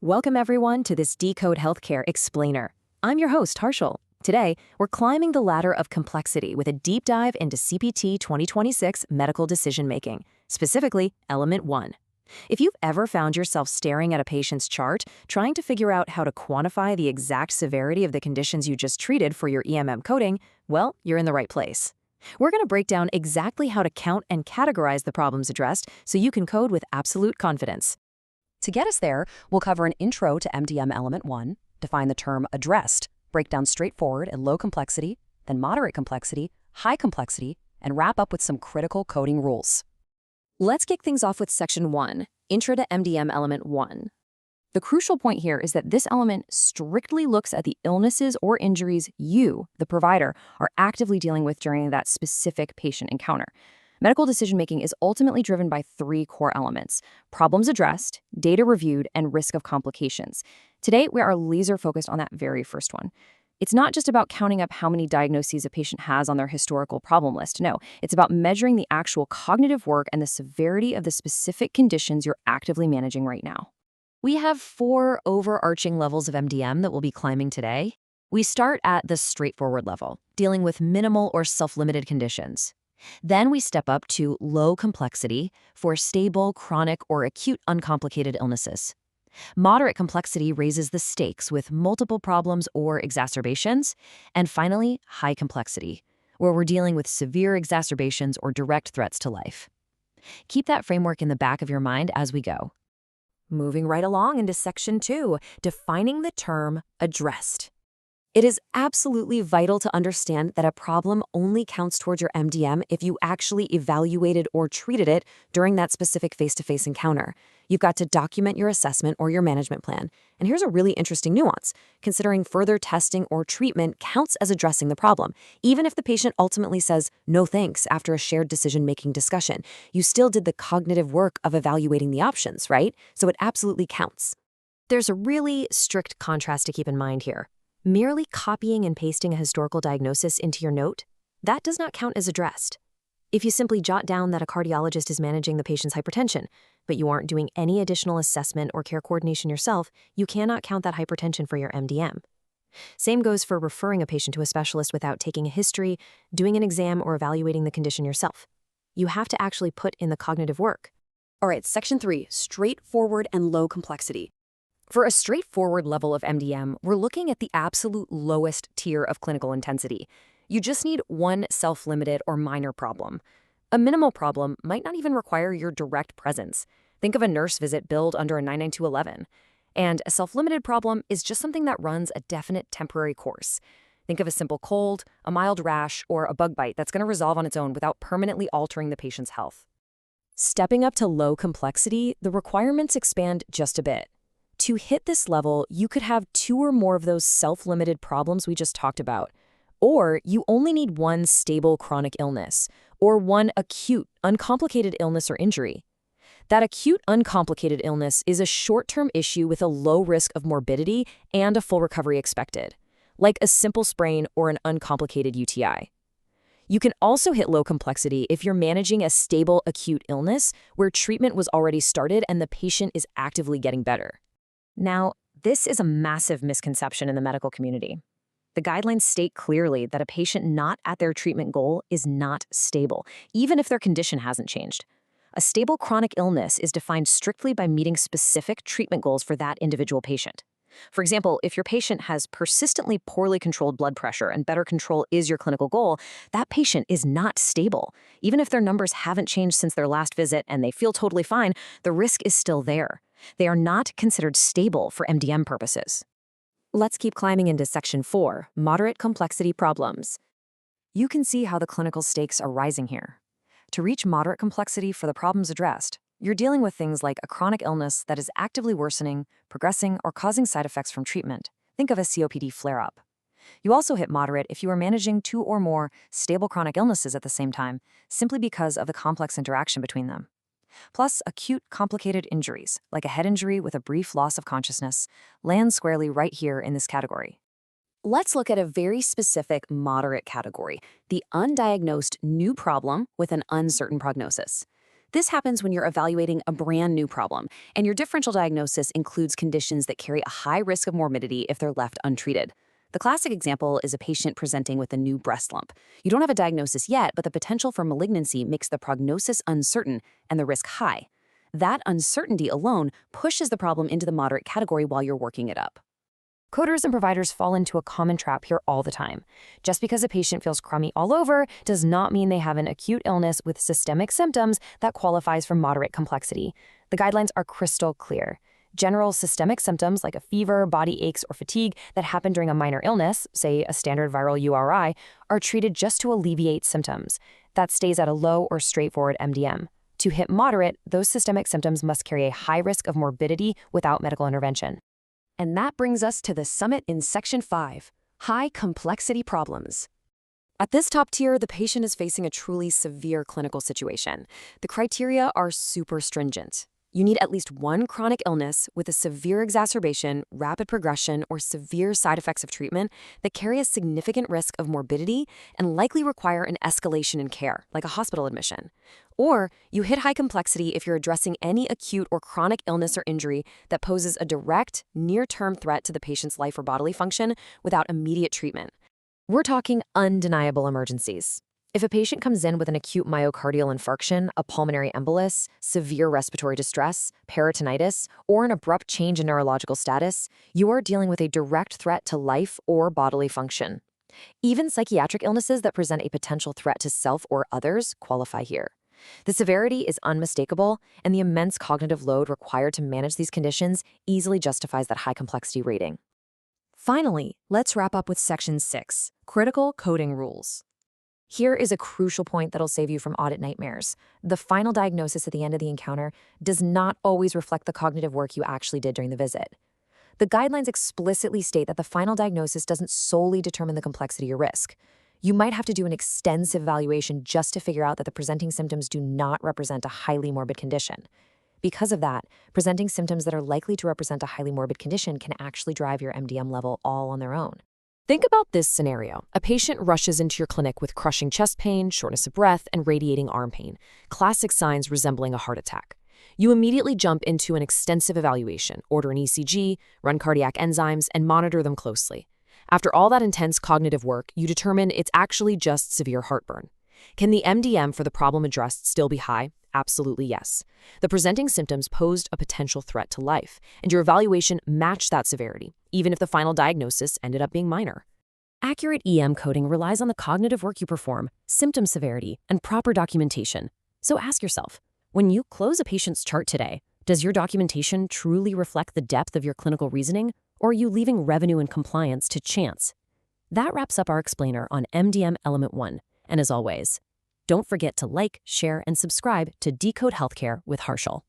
Welcome everyone to this Decode Healthcare Explainer. I'm your host, Harshal. Today, we're climbing the ladder of complexity with a deep dive into CPT 2026 medical decision making, specifically Element 1. If you've ever found yourself staring at a patient's chart, trying to figure out how to quantify the exact severity of the conditions you just treated for your EMM coding, well, you're in the right place. We're going to break down exactly how to count and categorize the problems addressed so you can code with absolute confidence. To get us there, we'll cover an intro to MDM Element 1, define the term addressed, break down straightforward and low complexity, then moderate complexity, high complexity, and wrap up with some critical coding rules. Let's kick things off with Section 1, Intro to MDM Element 1. The crucial point here is that this element strictly looks at the illnesses or injuries you, the provider, are actively dealing with during that specific patient encounter. Medical decision-making is ultimately driven by three core elements: problems addressed, data reviewed, and risk of complications. Today, we are laser-focused on that very first one. It's not just about counting up how many diagnoses a patient has on their historical problem list. No, it's about measuring the actual cognitive work and the severity of the specific conditions you're actively managing right now. We have four overarching levels of MDM that we'll be climbing today. We start at the straightforward level, dealing with minimal or self-limited conditions. Then we step up to low complexity for stable, chronic, or acute uncomplicated illnesses. Moderate complexity raises the stakes with multiple problems or exacerbations. And finally, high complexity, where we're dealing with severe exacerbations or direct threats to life. Keep that framework in the back of your mind as we go. Moving right along into Section 2, defining the term addressed. It is absolutely vital to understand that a problem only counts towards your MDM if you actually evaluated or treated it during that specific face-to-face encounter. You've got to document your assessment or your management plan. And here's a really interesting nuance. Considering further testing or treatment counts as addressing the problem. Even if the patient ultimately says no thanks after a shared decision-making discussion, you still did the cognitive work of evaluating the options, right? So it absolutely counts. There's a really strict contrast to keep in mind here. Merely copying and pasting a historical diagnosis into your note, that does not count as addressed. If you simply jot down that a cardiologist is managing the patient's hypertension, but you aren't doing any additional assessment or care coordination yourself, you cannot count that hypertension for your MDM. Same goes for referring a patient to a specialist without taking a history, doing an exam, or evaluating the condition yourself. You have to actually put in the cognitive work. All right, Section 3, straightforward and low complexity. For a straightforward level of MDM, we're looking at the absolute lowest tier of clinical intensity. You just need one self-limited or minor problem. A minimal problem might not even require your direct presence. Think of a nurse visit billed under a 99211. And a self-limited problem is just something that runs a definite temporary course. Think of a simple cold, a mild rash, or a bug bite that's going to resolve on its own without permanently altering the patient's health. Stepping up to low complexity, the requirements expand just a bit. To hit this level, you could have two or more of those self-limited problems we just talked about. Or you only need one stable chronic illness, or one acute, uncomplicated illness or injury. That acute, uncomplicated illness is a short-term issue with a low risk of morbidity and a full recovery expected, like a simple sprain or an uncomplicated UTI. You can also hit low complexity if you're managing a stable acute illness where treatment was already started and the patient is actively getting better. Now, this is a massive misconception in the medical community. The guidelines state clearly that a patient not at their treatment goal is not stable, even if their condition hasn't changed. A stable chronic illness is defined strictly by meeting specific treatment goals for that individual patient. For example, if your patient has persistently poorly controlled blood pressure and better control is your clinical goal, that patient is not stable. Even if their numbers haven't changed since their last visit and they feel totally fine, the risk is still there. They are not considered stable for MDM purposes. Let's keep climbing into Section 4, moderate complexity problems. You can see how the clinical stakes are rising here. To reach moderate complexity for the problems addressed, you're dealing with things like a chronic illness that is actively worsening, progressing, or causing side effects from treatment. Think of a COPD flare-up. You also hit moderate if you are managing two or more stable chronic illnesses at the same time, simply because of the complex interaction between them. Plus, acute, complicated injuries, like a head injury with a brief loss of consciousness, land squarely right here in this category. Let's look at a very specific moderate category, the undiagnosed new problem with an uncertain prognosis. This happens when you're evaluating a brand new problem, and your differential diagnosis includes conditions that carry a high risk of morbidity if they're left untreated. The classic example is a patient presenting with a new breast lump. You don't have a diagnosis yet, but the potential for malignancy makes the prognosis uncertain and the risk high. That uncertainty alone pushes the problem into the moderate category while you're working it up. Coders and providers fall into a common trap here all the time. Just because a patient feels crummy all over does not mean they have an acute illness with systemic symptoms that qualifies for moderate complexity. The guidelines are crystal clear. General systemic symptoms like a fever, body aches, or fatigue that happen during a minor illness, say a standard viral URI, are treated just to alleviate symptoms. That stays at a low or straightforward MDM. To hit moderate, those systemic symptoms must carry a high risk of morbidity without medical intervention. And that brings us to the summit in Section 5, high complexity problems. At this top tier, the patient is facing a truly severe clinical situation. The criteria are super stringent. You need at least one chronic illness with a severe exacerbation, rapid progression, or severe side effects of treatment that carry a significant risk of morbidity and likely require an escalation in care, like a hospital admission. Or you hit high complexity if you're addressing any acute or chronic illness or injury that poses a direct, near-term threat to the patient's life or bodily function without immediate treatment. We're talking undeniable emergencies. If a patient comes in with an acute myocardial infarction, a pulmonary embolus, severe respiratory distress, peritonitis, or an abrupt change in neurological status, you are dealing with a direct threat to life or bodily function. Even psychiatric illnesses that present a potential threat to self or others qualify here. The severity is unmistakable, and the immense cognitive load required to manage these conditions easily justifies that high complexity rating. Finally, let's wrap up with Section 6, critical coding rules. Here is a crucial point that'll save you from audit nightmares. The final diagnosis at the end of the encounter does not always reflect the cognitive work you actually did during the visit. The guidelines explicitly state that the final diagnosis doesn't solely determine the complexity or risk. You might have to do an extensive evaluation just to figure out that the presenting symptoms do not represent a highly morbid condition. Because of that, presenting symptoms that are likely to represent a highly morbid condition can actually drive your MDM level all on their own. Think about this scenario. A patient rushes into your clinic with crushing chest pain, shortness of breath, and radiating arm pain, classic signs resembling a heart attack. You immediately jump into an extensive evaluation, order an ECG, run cardiac enzymes, and monitor them closely. After all that intense cognitive work, you determine it's actually just severe heartburn. Can the MDM for the problem addressed still be high? Absolutely yes. The presenting symptoms posed a potential threat to life, and your evaluation matched that severity, even if the final diagnosis ended up being minor. Accurate EM coding relies on the cognitive work you perform, symptom severity, and proper documentation. So ask yourself, when you close a patient's chart today, does your documentation truly reflect the depth of your clinical reasoning, or are you leaving revenue and compliance to chance? That wraps up our explainer on MDM Element 1, and as always, don't forget to like, share, and subscribe to Decode Healthcare with Harshal.